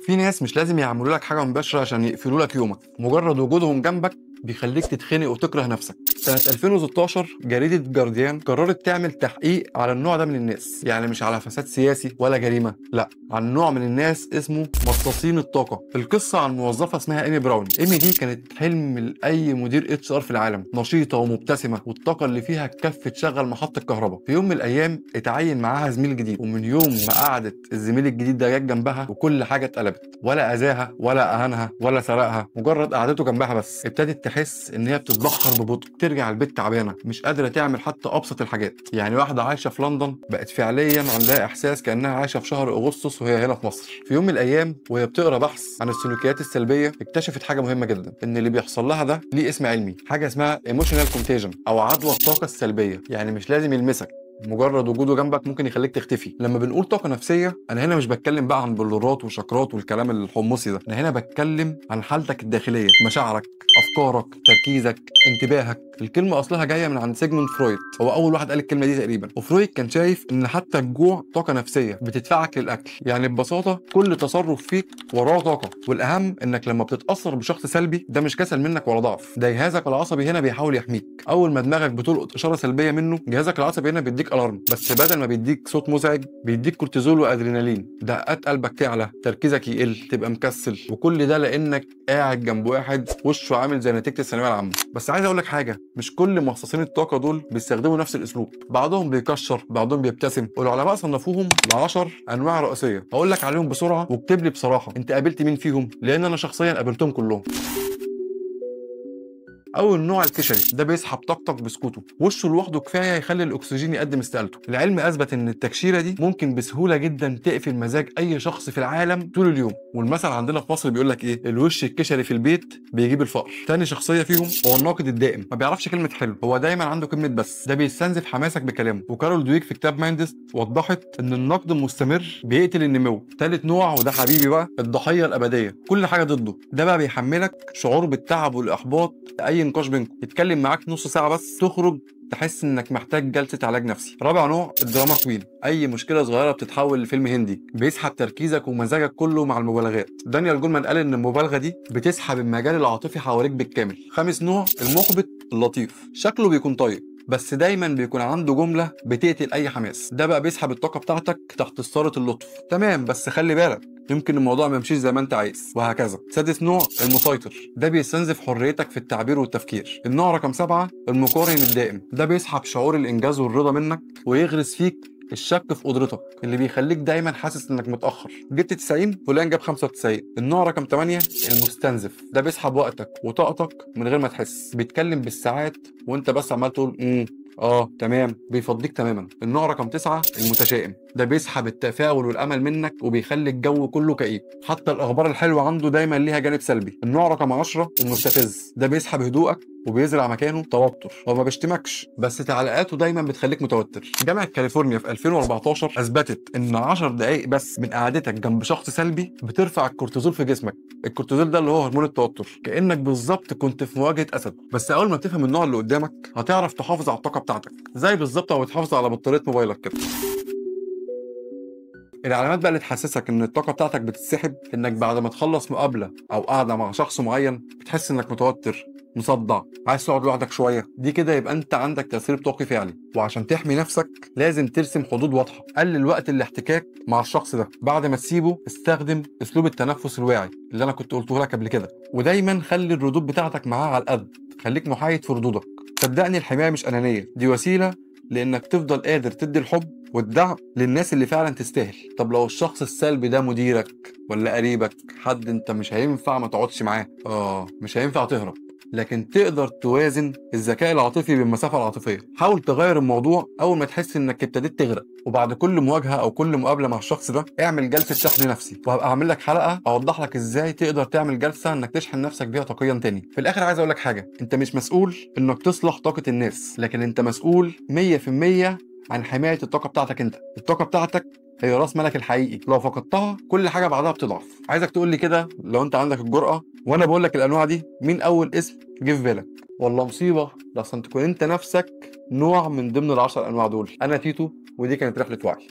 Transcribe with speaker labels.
Speaker 1: في ناس مش لازم يعملوا لك حاجه مباشره عشان يقفلوا لك يومك، مجرد وجودهم جنبك بيخليك تتخنق وتكره نفسك. سنة 2016 جريدة جارديان قررت تعمل تحقيق على النوع ده من الناس، يعني مش على فساد سياسي ولا جريمة، لا، عن نوع من الناس اسمه مصاصين الطاقة. القصة عن موظفة اسمها ايمي براون. ايمي دي كانت حلم لأي مدير اتش ار في العالم، نشيطة ومبتسمة والطاقة اللي فيها تكفي تشغل محطة كهرباء. في يوم من الأيام اتعين معاها زميل جديد، ومن يوم ما قعدت الزميل الجديد ده جت جنبها وكل حاجة اتقلبت. ولا أذاها ولا أهانها ولا سرقها، مجرد قعدته جنبها بس ابتدت تحس ان هي بتتبخر ببطء، ترجع البيت تعبانه مش قادره تعمل حتى ابسط الحاجات. يعني واحده عايشه في لندن بقت فعليا عندها احساس كانها عايشه في شهر اغسطس وهي هنا في مصر. في يوم من الايام وهي بتقرا بحث عن السلوكيات السلبيه، اكتشفت حاجه مهمه جدا، ان اللي بيحصل لها ده ليه اسم علمي، حاجه اسمها ايموشنال كونتيجن او عدوى الطاقه السلبيه. يعني مش لازم يلمسك، مجرد وجوده جنبك ممكن يخليك تختفي. لما بنقول طاقه نفسيه، انا هنا مش بتكلم بقى عن بلورات وشكرات والكلام الحمصي ده، انا هنا بتكلم عن حالتك الداخليه، مشاعرك، افكارك، تركيزك، انتباهك. الكلمه اصلها جايه من عند سيجموند فرويد، هو اول واحد قال الكلمه دي تقريبا. وفرويد كان شايف ان حتى الجوع طاقه نفسيه بتدفعك للاكل. يعني ببساطه كل تصرف فيك وراه طاقه، والاهم انك لما بتتاثر بشخص سلبي ده مش كسل منك ولا ضعف، ده جهازك العصبي هنا بيحاول يحميك. اول ما دماغك بتلقط اشاره سلبيه منه، جهازك العصبي هنا بيديك الارم، بس بدل ما بيديك صوت مزعج بيديك كورتيزول وادرينالين، دقات قلبك تعلى، تركيزك يقل، تبقى مكسل. وكل ده لانك قاعد جنب واحد وشه عامل زي نتيجه الثانويه العامه. بس عايز اقول لك حاجه، مش كل مصاصين الطاقه دول بيستخدموا نفس الاسلوب، بعضهم بيكشر، بعضهم بيبتسم. والعلماء صنفوهم ل 10 انواع رئيسيه، هقول لك عليهم بسرعه واكتب لي بصراحه انت قابلت مين فيهم، لان انا شخصيا قابلتهم كلهم. اول نوع الكشري، ده بيسحب طاقتك بسكوته، وشه لوحده كفايه يخلي الاكسجين يقدم استقالته. العلم اثبت ان التكشيره دي ممكن بسهوله جدا تقفل مزاج اي شخص في العالم طول اليوم. والمثل عندنا في مصر بيقول لك ايه، الوش الكشري في البيت بيجيب الفقر. تاني شخصيه فيهم هو الناقد الدائم، ما بيعرفش كلمه حلو، هو دايما عنده كلمه بس، ده بيستنزف حماسك بكلامه. وكارول دويك في كتاب مايندس وضحت ان النقد المستمر بيقتل النمو. تالت نوع وده حبيبي بقى، الضحيه الابديه، كل حاجه ضده، ده بقى بيحملك شعور بالتعب والاحباط. اي نقاش بينكم يتكلم معاك نص ساعه بس، تخرج تحس انك محتاج جلسه علاج نفسي. رابع نوع الدراما كوين، اي مشكله صغيره بتتحول لفيلم هندي، بيسحب تركيزك ومزاجك كله مع المبالغات. دانيال جولمان قال ان المبالغه دي بتسحب المجال العاطفي حواليك بالكامل. خامس نوع المحبط اللطيف، شكله بيكون طيب بس دايما بيكون عنده جمله بتقتل اي حماس، ده بقى بيسحب الطاقه بتاعتك تحت ستاره اللطف. تمام بس خلي بالك، يمكن الموضوع ما يمشيش زي ما انت عايز، وهكذا. سادس نوع المسيطر، ده بيستنزف حريتك في التعبير والتفكير. النوع رقم 7 المقارن الدائم، ده بيسحب شعور الانجاز والرضا منك ويغرس فيك الشك في قدرتك، اللي بيخليك دايما حاسس انك متاخر، جبت 90 فلان جاب 95. النوع رقم 8 المستنزف، ده بيسحب وقتك وطاقتك من غير ما تحس، بيتكلم بالساعات وانت بس عمال تقول تمام، بيفضيك تماما. النوع رقم 9 المتشائم، ده بيسحب التفاؤل والامل منك وبيخلي الجو كله كئيب، حتى الاخبار الحلوه عنده دايما ليها جانب سلبي. النوع رقم 10 المستفز، ده بيسحب هدوءك وبيزرع مكانه توتر. هو ما بيشتمكش بس تعليقاته دايما بتخليك متوتر. جامعه كاليفورنيا في 2014 اثبتت ان 10 دقائق بس من قعدتك جنب شخص سلبي بترفع الكورتيزول في جسمك. الكورتيزول ده اللي هو هرمون التوتر، كانك بالظبط كنت في مواجهه اسد. بس اول ما تفهم النوع اللي قدامك هتعرف تحافظ على الطاقه بتاعتك، زي بالظبط او تحافظ على بطاريه موبايلك كده. العلامات بقى اللي تحسسك ان الطاقه بتاعتك بتتسحب، انك بعد ما تخلص مقابله او قاعده مع شخص معين بتحس انك متوتر، مصدع، عايز تقعد لوحدك شويه، دي كده يبقى انت عندك تاثير طاقي فعلي. وعشان تحمي نفسك لازم ترسم حدود واضحه، قلل وقت الاحتكاك مع الشخص ده. بعد ما تسيبه استخدم اسلوب التنفس الواعي اللي انا كنت قلته لك قبل كده، ودايما خلي الردود بتاعتك معاه على القد، خليك محايد في ردودك. صدقني الحمايه مش انانيه، دي وسيله لانك تفضل قادر تدي الحب والدعم للناس اللي فعلا تستاهل. طب لو الشخص السلبي ده مديرك ولا قريبك، حد انت مش هينفع ما تقعدش معاه، مش هينفع تهرب، لكن تقدر توازن الذكاء العاطفي بالمسافه العاطفيه. حاول تغير الموضوع اول ما تحس انك ابتديت تغرق، وبعد كل مواجهه او كل مقابله مع الشخص ده اعمل جلسه شحن نفسي، وهبقى اعمل لك حلقه اوضح لك ازاي تقدر تعمل جلسه انك تشحن نفسك بيها طاقيا تاني. في الاخر عايز اقول لك حاجه، انت مش مسؤول انك تصلح طاقه الناس، لكن انت مسؤول 100% عن حمايه الطاقه بتاعتك انت. الطاقه بتاعتك هي راس مالك الحقيقي، لو فقدتها كل حاجه بعدها بتضعف. عايزك تقول لي كده لو انت عندك الجرأه وانا بقول لك الانواع دي، مين اول اسم جه في بالك؟ والله مصيبه لحسن تكون انت نفسك نوع من ضمن العشر انواع دول. انا تيتو، ودي كانت رحله وعي.